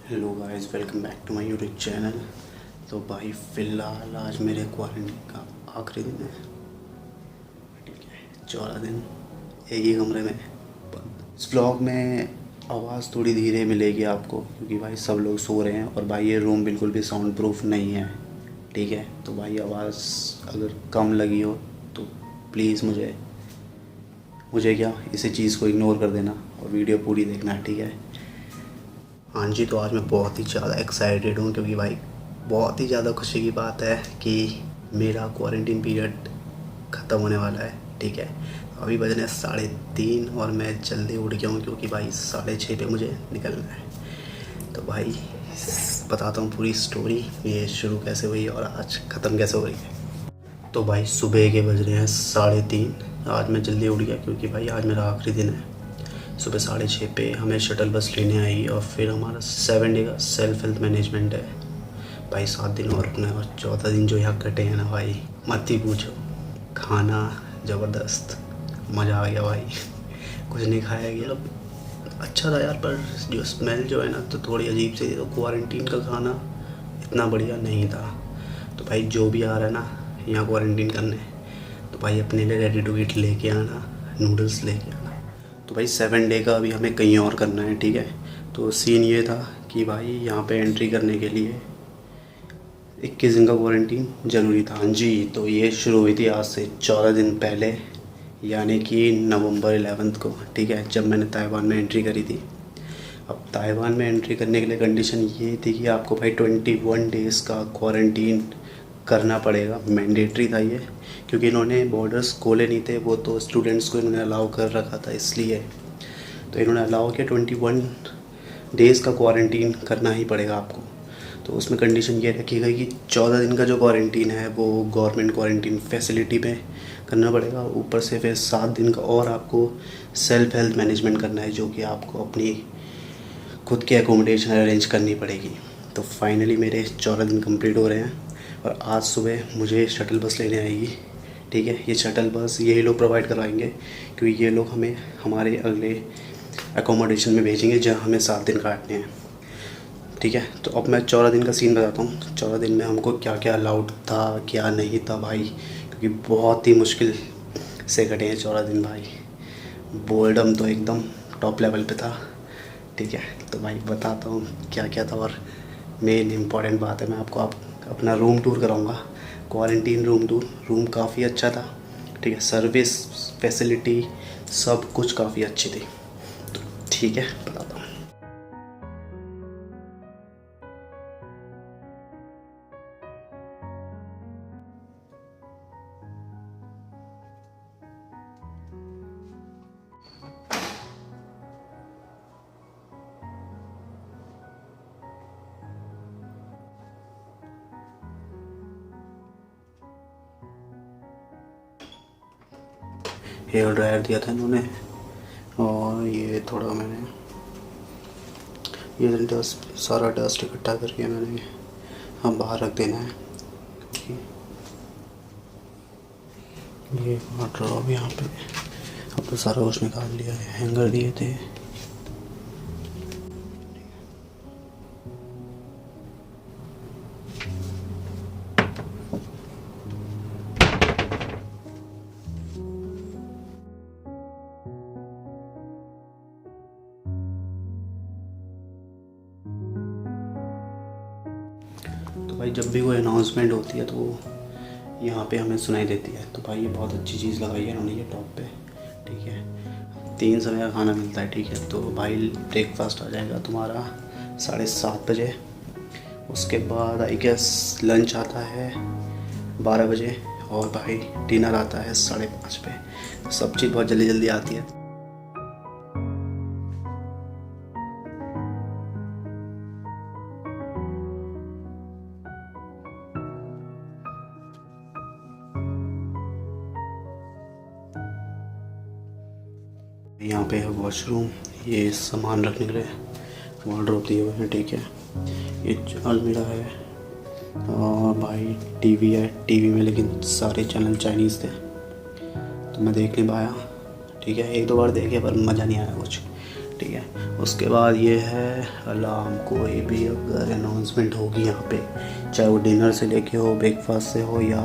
Hello guys, welcome back to my YouTube channel. तो भाई फ़िलहाल आज मेरे क्वारंटीन का आखिरी दिन है। ठीक है, 14 दिन एक ही कमरे में बंद। इस व्लॉग में आवाज़ थोड़ी धीरे मिलेगी आपको, क्योंकि भाई सब लोग सो रहे हैं और भाई ये रूम बिल्कुल भी साउंड प्रूफ नहीं है। ठीक है, तो भाई आवाज़ अगर कम लगी हो तो प्लीज़ मुझे मुझे क्या इसी चीज़ को इग्नोर कर देना और वीडियो पूरी देखना। ठीक है। हाँ जी, तो आज मैं बहुत ही ज़्यादा एक्साइटेड हूँ, क्योंकि भाई बहुत ही ज़्यादा खुशी की बात है कि मेरा क्वारंटीन पीरियड ख़त्म होने वाला है। ठीक है, अभी बज रहे हैं 3:30 और मैं जल्दी उठ गया हूँ, क्योंकि भाई 6:30 पे मुझे निकलना है। तो भाई बताता हूँ पूरी स्टोरी, ये शुरू कैसे हुई और आज ख़त्म कैसे हो रही है। तो भाई सुबह के बज रहे हैं 3:30। आज मैं जल्दी उठ गया क्योंकि भाई आज मेरा आखिरी दिन है। सुबह 6:30 पे हमें शटल बस लेने आई और फिर हमारा 7 डे का सेल्फ हेल्थ मैनेजमेंट है। भाई 7 दिन और रुकना है और 14 दिन जो यहाँ कटे हैं ना भाई, मत ही पूछो। खाना ज़बरदस्त, मज़ा आ गया भाई। कुछ नहीं खाया गया, अच्छा था यार, पर जो स्मेल जो है ना तो थोड़ी अजीब सी थी। तो क्वारंटीन का खाना इतना बढ़िया नहीं था। तो भाई जो भी आ रहा है ना यहाँ क्वारंटीन करने, तो भाई अपने लिए रेडी टू ईट लेके आना, नूडल्स लेके आना। तो भाई 7 डे का अभी हमें कहीं और करना है। ठीक है, तो सीन ये था कि भाई यहाँ पे एंट्री करने के लिए 21 दिन का क्वारंटीन ज़रूरी था। हाँ जी, तो ये शुरू हुई थी आज से 14 दिन पहले, यानी कि नवंबर 11 को। ठीक है, जब मैंने ताइवान में एंट्री करी थी। अब ताइवान में एंट्री करने के लिए कंडीशन ये थी कि आपको भाई 21 डेज़ का क्वारंटीन करना पड़ेगा, मैंडेटरी था ये, क्योंकि इन्होंने बॉर्डर्स खोले नहीं थे, वो तो स्टूडेंट्स को इन्होंने अलाउ कर रखा था इसलिए। तो इन्होंने अलाउ किया 21 डेज़ का क्वारंटीन करना ही पड़ेगा आपको। तो उसमें कंडीशन ये रखी गई कि 14 दिन का जो क्वारंटीन है वो गवर्नमेंट क्वारंटीन फैसिलिटी में करना पड़ेगा, ऊपर से फिर 7 दिन का और आपको सेल्फ हेल्थ मैनेजमेंट करना है, जो कि आपको अपनी खुद की एकोमोडेशन अरेंज करनी पड़ेगी। तो फाइनली मेरे 14 दिन कंप्लीट हो रहे हैं और आज सुबह मुझे शटल बस लेने आएगी। ठीक है, ये शटल बस यही लोग प्रोवाइड करवाएंगे, क्योंकि ये लोग हमें हमारे अगले एकोमोडेशन में भेजेंगे जहाँ हमें 7 दिन काटने हैं। ठीक है, तो अब मैं 14 दिन का सीन बताता हूँ। 14 दिन में हमको क्या क्या अलाउड था क्या नहीं था भाई, क्योंकि बहुत ही मुश्किल से कटे हैं 14 दिन भाई। बोर्डम तो एकदम टॉप लेवल पे था। ठीक है, तो भाई बताता हूँ क्या क्या था। और मेन इम्पॉर्टेंट बात है, मैं आपको अपना रूम टूर कराऊँगा, क्वारंटीन रूम टूर। रूम काफ़ी अच्छा था। ठीक है, सर्विस फैसिलिटी सब कुछ काफ़ी अच्छी थी। तो ठीक है, बताता हूँ। हेयर ड्रायर दिया था इन्होंने, और ये थोड़ा मैंने ये डस्ट, सारा डस्ट इकट्ठा करके मैंने हम बाहर रख देना है। ये वार्डरोब यहाँ पे अब तो सारा कुछ निकाल लिया है, हैंगर दिए थे। तो भाई जब भी कोई अनाउंसमेंट होती है तो यहाँ पे हमें सुनाई देती है। तो भाई ये बहुत अच्छी चीज़ लगाई है इन्होंने ये टॉप पे। ठीक है, 3 समय का खाना मिलता है। ठीक है, तो भाई ब्रेकफास्ट आ जाएगा तुम्हारा 7:30 बजे। उसके बाद आई गेस लंच आता है 12 बजे, और भाई डिनर आता है 5:30 पे। तो सब चीज़ बहुत जल्दी जल्दी आती है। यहाँ पे है वॉशरूम, ये सामान रखने के लिए वार्डरोब दिए हुए हैं। ठीक है, ये अलमीरा है, और भाई टीवी है। टीवी में लेकिन सारे चैनल चाइनीज़ थे तो मैं देख नहीं पाया। ठीक है, 1-2 बार देखे पर मज़ा नहीं आया कुछ। ठीक है। उसके बाद ये है अलार्म, कोई भी अगर अनाउंसमेंट होगी यहाँ पे, चाहे वो डिनर से लेके हो, ब्रेकफास्ट से हो, या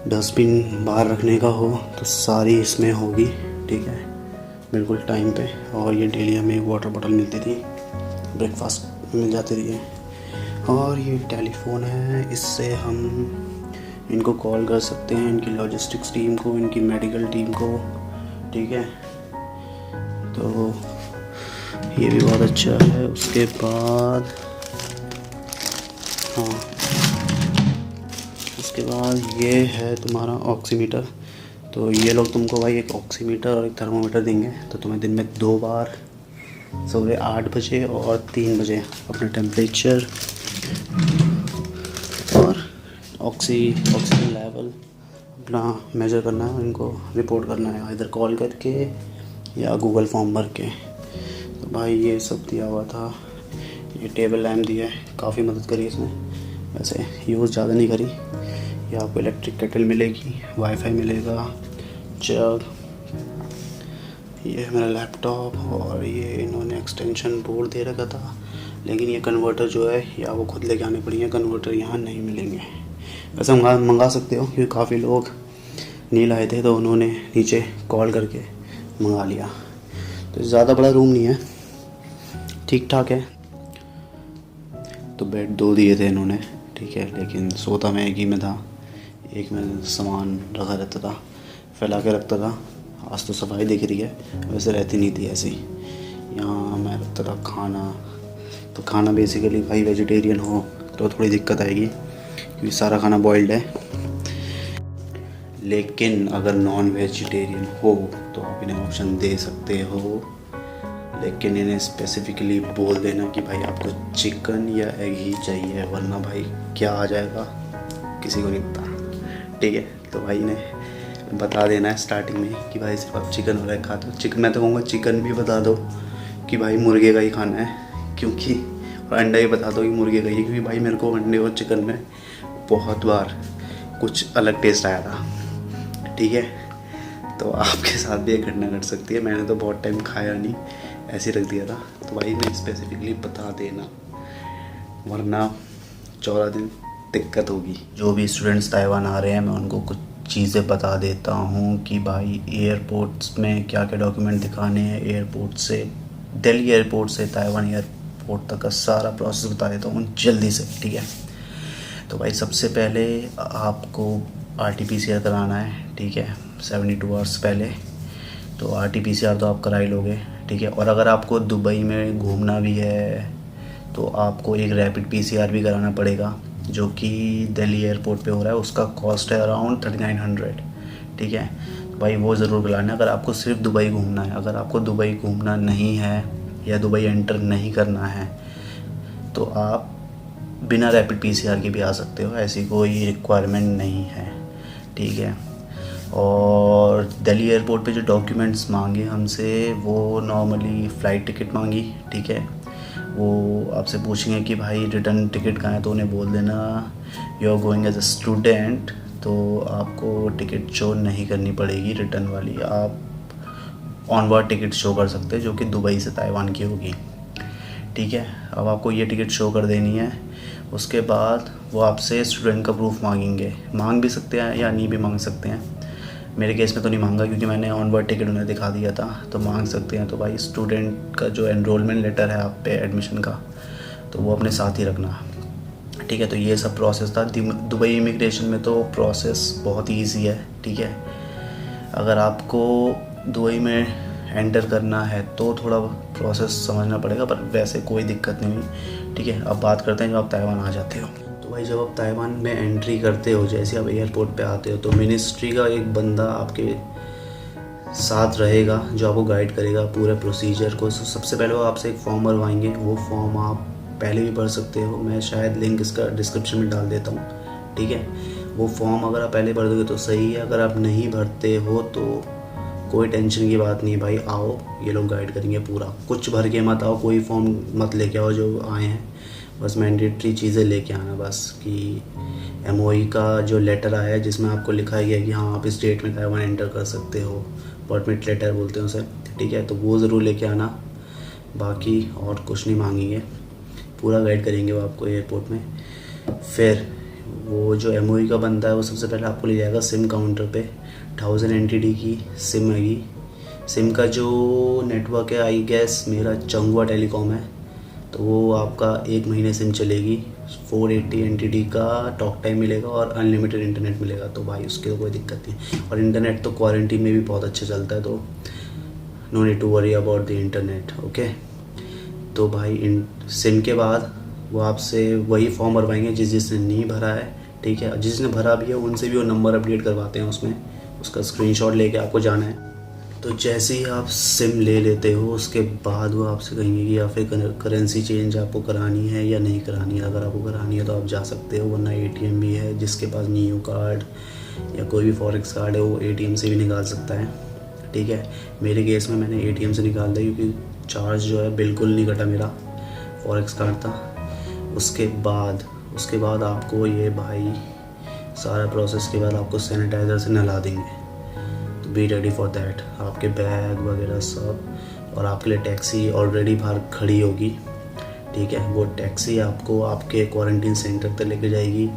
डस्टबिन बाहर रखने का हो, तो सारी इसमें होगी, ठीक है, बिल्कुल टाइम पे। और ये डेली हमें एक वाटर बॉटल मिलती थी, ब्रेकफास्ट मिल जाती थी। और ये टेलीफोन है, इससे हम इनको कॉल कर सकते हैं, इनकी लॉजिस्टिक्स टीम को, इनकी मेडिकल टीम को, ठीक है। तो ये भी बहुत अच्छा है। उसके बाद हाँ, उसके बाद ये है तुम्हारा ऑक्सीमीटर। तो ये लोग तुमको भाई एक ऑक्सीमीटर और एक थर्मोमीटर देंगे। तो तुम्हें दिन में 2 बार सुबह 8 बजे और 3 बजे अपना टेम्परेचर और ऑक्सीजन लेवल अपना मेजर करना है, इनको रिपोर्ट करना है, इधर कॉल करके या गूगल फॉर्म भर के। तो भाई ये सब दिया हुआ था। ये टेबल लैम्प दिया है, काफ़ी मदद करी इसने, वैसे यूज़ ज़्यादा नहीं करी। ये आपको इलेक्ट्रिक केटल मिलेगी, वाईफाई मिलेगा, जग, ये है मेरा लैपटॉप। और ये इन्होंने एक्सटेंशन बोर्ड दे रखा था, लेकिन ये कन्वर्टर जो है या वो खुद लेके आने पड़ेंगे, कन्वर्टर यहाँ नहीं मिलेंगे। वैसे मंगा सकते हो, क्योंकि काफ़ी लोग नहीं लाए थे तो उन्होंने नीचे कॉल करके मंगा लिया। तो ज़्यादा बड़ा रूम नहीं है, ठीक ठाक है। तो बेड 2 दिए थे इन्होंने, ठीक है, लेकिन सोता मैं एक ही में था। एक में सामान रखा रहता था, फैला के रखता था। आज तो सफाई दिख रही है, वैसे रहती नहीं थी ऐसी। यहाँ मैं रखता था खाना। तो खाना बेसिकली भाई वेजिटेरियन हो तो थोड़ी दिक्कत आएगी, क्योंकि सारा खाना बॉइल्ड है। लेकिन अगर नॉन वेजिटेरियन हो तो आप इन्हें ऑप्शन दे सकते हो, लेकिन इन्हें स्पेसिफिकली बोल देना कि भाई आपको चिकन या एग ही चाहिए, वरना भाई क्या आ जाएगा किसी को नहीं पता, ठीक है। तो भाई इन्हें बता देना है स्टार्टिंग में कि भाई सिर्फ आप चिकन और एग खाते हो। चिकन, मैं तो कहूँगा चिकन भी बता दो कि भाई मुर्गे का ही खाना है, क्योंकि, और अंडा ही बता दो कि मुर्गे का ही, क्योंकि भाई मेरे को अंडे और चिकन में बहुत बार कुछ अलग टेस्ट आया था, ठीक है। तो आपके साथ भी एक घटना घट सकती है। मैंने तो बहुत टाइम खाया नहीं, ऐसे रख दिया था। तो भाई मैं स्पेसिफिकली बता देना, वरना 14 दिन दिक्कत होगी। जो भी स्टूडेंट्स ताइवान आ रहे हैं, मैं उनको कुछ चीज़ें बता देता हूँ कि भाई एयरपोर्ट्स में क्या क्या डॉक्यूमेंट दिखाने हैं। एयरपोर्ट से, दिल्ली एयरपोर्ट से ताइवान एयरपोर्ट तक का सारा प्रोसेस बता देता हूँ जल्दी से, ठीक है। तो भाई सबसे पहले आपको RT-PCR कराना है, ठीक है, 72 आवर्स पहले। तो RT-PCR तो आप करा ही लोगे, ठीक है। और अगर आपको दुबई में घूमना भी है तो आपको एक रैपिड PCR भी कराना पड़ेगा, जो कि दिल्ली एयरपोर्ट पे हो रहा है। उसका कॉस्ट है अराउंड 3900, ठीक है। भाई वो ज़रूर कराना है अगर आपको सिर्फ दुबई घूमना है। अगर आपको दुबई घूमना नहीं है या दुबई एंटर नहीं करना है तो आप बिना रैपिड PCR के भी आ सकते हो, ऐसी कोई रिक्वायरमेंट नहीं है, ठीक है। और दिल्ली एयरपोर्ट पे जो डॉक्यूमेंट्स मांगे हमसे, वो नॉर्मली फ़्लाइट टिकट मांगी, ठीक है। वो आपसे पूछेंगे कि भाई रिटर्न टिकट कहाँ है, तो उन्हें बोल देना you are going as a student, तो आपको टिकट शो नहीं करनी पड़ेगी रिटर्न वाली। आप ऑनवर्ड टिकट शो कर सकते हैं, जो कि दुबई से ताइवान की होगी, ठीक है। अब आपको ये टिकट शो कर देनी है। उसके बाद वो आपसे स्टूडेंट का प्रूफ मांगेंगे, मांग भी सकते हैं या नहीं भी मांग सकते हैं। मेरे केस में तो नहीं मांगा, क्योंकि मैंने ऑनवर्ड टिकट उन्हें दिखा दिया था। तो मांग सकते हैं। तो भाई स्टूडेंट का जो एनरोलमेंट लेटर है आप पे एडमिशन का, तो वो अपने साथ ही रखना, ठीक है। तो ये सब प्रोसेस था। दुबई इमिग्रेशन में तो प्रोसेस बहुत ईजी है, ठीक है। अगर आपको दुबई में एंटर करना है तो थोड़ा प्रोसेस समझना पड़ेगा, पर वैसे कोई दिक्कत नहीं हुई, ठीक है। अब बात करते हैं जब आप ताइवान आ जाते हो। तो भाई जब आप ताइवान में एंट्री करते हो, जैसे आप एयरपोर्ट पे आते हो, तो मिनिस्ट्री का एक बंदा आपके साथ रहेगा जो आपको गाइड करेगा पूरे प्रोसीजर को। सबसे पहले वो आपसे एक फॉर्म भरवाएंगे, वो फॉर्म आप पहले भी भर सकते हो, मैं शायद लिंक इसका डिस्क्रिप्शन में डाल देता हूँ, ठीक है। वो फॉर्म अगर आप पहले भर दोगे तो सही है, अगर आप नहीं भरते हो तो कोई टेंशन की बात नहीं भाई, आओ, ये लोग गाइड करेंगे पूरा। कुछ भर के मत आओ, कोई फॉर्म मत लेके आओ जो आए हैं, बस मैंडेटरी चीज़ें लेके आना, बस कि MOE का जो लेटर आया है जिसमें आपको लिखा गया है कि हाँ आप इस डेट में ताइवान एंटर कर सकते हो, परमिट लेटर बोलते हैं उसे, ठीक है, तो वो ज़रूर लेके आना। बाकी और कुछ नहीं मांगेंगे, पूरा गाइड करेंगे वो आपको एयरपोर्ट में। फिर वो जो एमओई का बंदा है वो सबसे पहले आपको ले जाएगा सिम काउंटर पे। 1000 NTD की सिम आएगी। सिम का जो नेटवर्क है आई गेस मेरा चंगुआ टेलीकॉम है, तो वो आपका 1 महीने सिम चलेगी। 480 NTD का टॉक टाइम मिलेगा और अनलिमिटेड इंटरनेट मिलेगा, तो भाई उसकी तो कोई दिक्कत नहीं। और इंटरनेट तो क्वारंटीन में भी बहुत अच्छा चलता है, तो no need to worry about the internet. Okay, तो भाई इन सिम के बाद वो आपसे वही फॉर्म भरवाएंगे जिसने नहीं भरा है, ठीक है। जिसने भरा भी है उनसे भी वो नंबर अपडेट करवाते हैं, उसमें उसका स्क्रीनशॉट लेके आपको जाना है। तो जैसे ही आप सिम ले लेते हो उसके बाद वो आपसे कहेंगे कि या फिर करेंसी चेंज आपको करानी है या नहीं करानी है। अगर आपको करानी है तो आप जा सकते हो, वरना ATM भी है, जिसके पास न्यू कार्ड या कोई भी फॉरेक्स कार्ड है वो ATM से भी निकाल सकता है, ठीक है। मेरे केस में मैंने ATM से निकाल दिया क्योंकि चार्ज जो है बिल्कुल नहीं कटा, मेरा फॉरेक्स कार्ड था। उसके बाद आपको ये भाई सारा प्रोसेस के बाद आपको सैनिटाइज़र से नहला देंगे, तो बी रेडी फॉर दैट। आपके बैग वगैरह सब, और आपके लिए टैक्सी ऑलरेडी बाहर खड़ी होगी, ठीक है। वो टैक्सी आपको आपके क्वारंटीन सेंटर तक लेके जाएगी।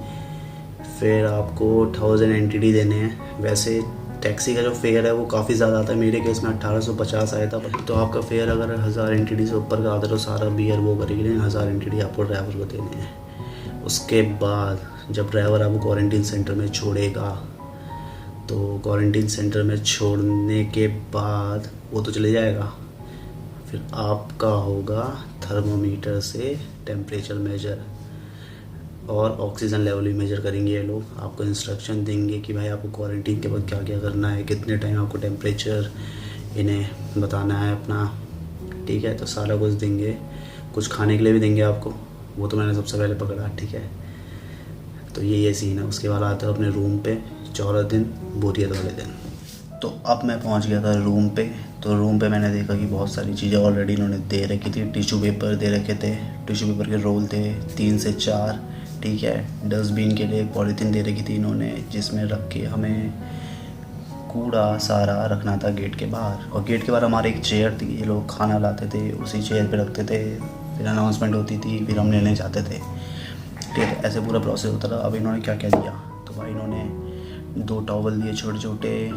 फिर आपको 1000 NTD देने हैं। वैसे टैक्सी का जो फेयर है वो काफ़ी ज़्यादा आता है, मेरे केस में 1850 आया था। तो आपका फेयर अगर 1000 NTD से ऊपर का आता तो सारा बियर वो करेगी, लेकिन 1000 NTD आपको ड्राइवर को देने हैं। उसके बाद जब ड्राइवर आपको क्वारंटीन सेंटर में छोड़ेगा, तो क्वारंटीन सेंटर में छोड़ने के बाद वो तो चले जाएगा, फिर आपका होगा थर्मोमीटर से टेम्परेचर मेजर और ऑक्सीजन लेवल भी मेजर करेंगे ये लोग। आपको इंस्ट्रक्शन देंगे कि भाई आपको क्वारंटीन के बाद क्या क्या करना है, कितने टाइम आपको टेम्परेचर इन्हें बताना है अपना, ठीक है। तो सारा कुछ देंगे, कुछ खाने के लिए भी देंगे आपको, वो तो मैंने सबसे पहले पकड़ा, ठीक है। तो ये सीन है। उसके बाद आते हो अपने रूम पे, 14 दिन बोरियत वाले दिन। तो अब मैं पहुंच गया था रूम पे। तो रूम पे मैंने देखा कि बहुत सारी चीज़ें ऑलरेडी इन्होंने दे रखी थी। टिश्यू पेपर दे रखे थे, टिश्यू पेपर के रोल थे 3 से 4, ठीक है। डस्टबिन के लिए एक पॉलीथीन दे रखी थी इन्होंने, जिसमें रख के हमें कूड़ा सारा रखना था गेट के बाहर। और गेट के बाहर हमारे एक चेयर थी, ये लोग खाना लाते थे उसी चेयर पे रखते थे, फिर अनाउंसमेंट होती थी, फिर हम लेने जाते थे, ठीक है। ऐसे पूरा प्रोसेस होता था। अब इन्होंने क्या क्या दिया, तो भाई इन्होंने 2 टॉवल दिए छोटे छोटे,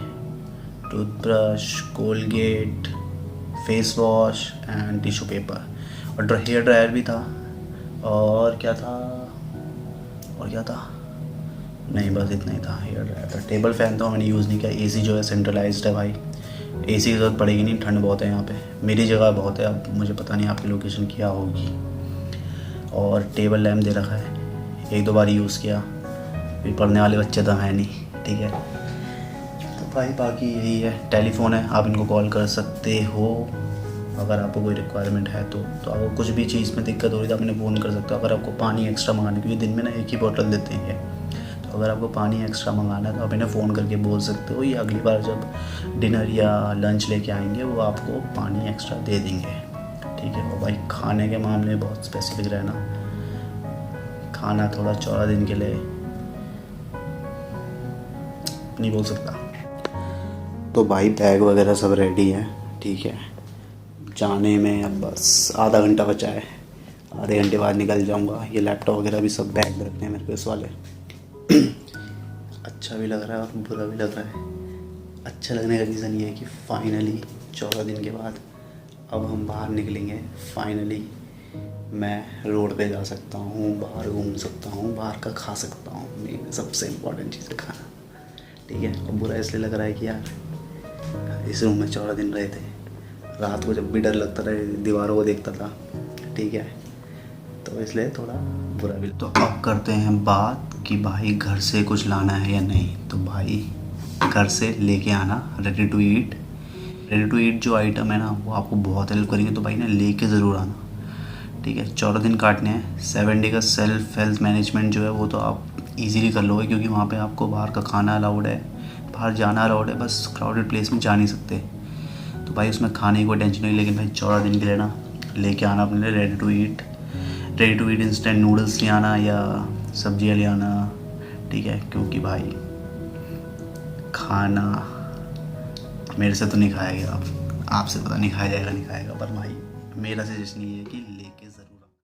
toothbrush, Colgate, face wash and tissue paper, और हेयर ड्रायर भी था। और क्या था नहीं, बस इतना ही था। हेयर ड्रायर था, टेबल फैन था, मैंने यूज़ नहीं किया। AC जो है सेंट्रलाइज्ड है भाई, AC की ज़रूरत पड़ेगी नहीं, ठंड बहुत है यहाँ पे, मेरी जगह बहुत है। अब मुझे पता नहीं आपकी लोकेशन क्या होगी। और टेबल लैम्प दे रखा है, 1-2 बार यूज़ किया, फिर पढ़ने वाले बच्चे तो हैं नहीं, ठीक है। तो भाई बाकी यही है। टेलीफोन है, आप इनको कॉल कर सकते हो अगर आपको कोई रिक्वायरमेंट है तो आपको कुछ भी चीज़ में दिक्कत हो रही है तो आप इन्हें फ़ोन कर सकते हो। अगर आपको पानी एक्स्ट्रा मंगाना है, क्योंकि दिन में ना 1 ही बॉटल देते हैं, तो अगर आपको पानी एक्स्ट्रा मंगाना है तो आप इन्हें फ़ोन करके बोल सकते हो, या अगली बार जब डिनर या लंच लेके आएंगे वो आपको पानी एक्स्ट्रा दे देंगे, ठीक है। और भाई खाने के मामले में बहुत स्पेसिफिक रहना, खाना थोड़ा 14 दिन के लिए नहीं बोल सकता। तो भाई बैग वगैरह सब रेडी है, ठीक है। जाने में अब बस आधा घंटा बचा है, आधे घंटे बाद निकल जाऊंगा। ये लैपटॉप वगैरह भी सब बैग रखने हैं मेरे को इस वाले। अच्छा भी लग रहा है और बुरा भी लग रहा है। अच्छा लगने का रीज़न ये है कि फाइनली 14 दिन के बाद अब हम बाहर निकलेंगे। फाइनली मैं रोड पे जा सकता हूँ, बाहर घूम सकता हूँ, बाहर का खा सकता हूँ। मेन सबसे इम्पोर्टेंट चीज़ है खाना, ठीक है। और बुरा इसलिए लग रहा है कि यार इस रूम में 14 दिन रहे थे, रात को जब भी डर लगता था दीवारों को देखता था, ठीक है, तो इसलिए थोड़ा बुरा भी। तो अब करते हैं बात कि भाई घर से कुछ लाना है या नहीं। तो भाई घर से लेके आना रेडी टू ईट जो आइटम है ना वो आपको बहुत हेल्प करेंगे, तो भाई ना लेके ज़रूर आना, ठीक है। 14 दिन काटने हैं। 7 डे का सेल्फ हेल्थ मैनेजमेंट जो है वो तो आप इजीली कर लोगे, क्योंकि वहाँ पे आपको बाहर का खाना अलाउड है, बाहर जाना अलाउड है, बस क्राउडेड प्लेस में जा नहीं सकते। तो भाई उसमें खाने की कोई टेंशन नहीं, लेकिन भाई 14 दिन के लिए ना लेके आना अपने लिए ready to eat instant noodles ले आना या सब्जियाँ ले आना, ठीक है। क्योंकि भाई खाना मेरे से तो नहीं खाया गया, आपसे पता नहीं खाया जाएगा नहीं खाएगा, पर भाई मेरा सजेशन ये है कि लेके ज़रूर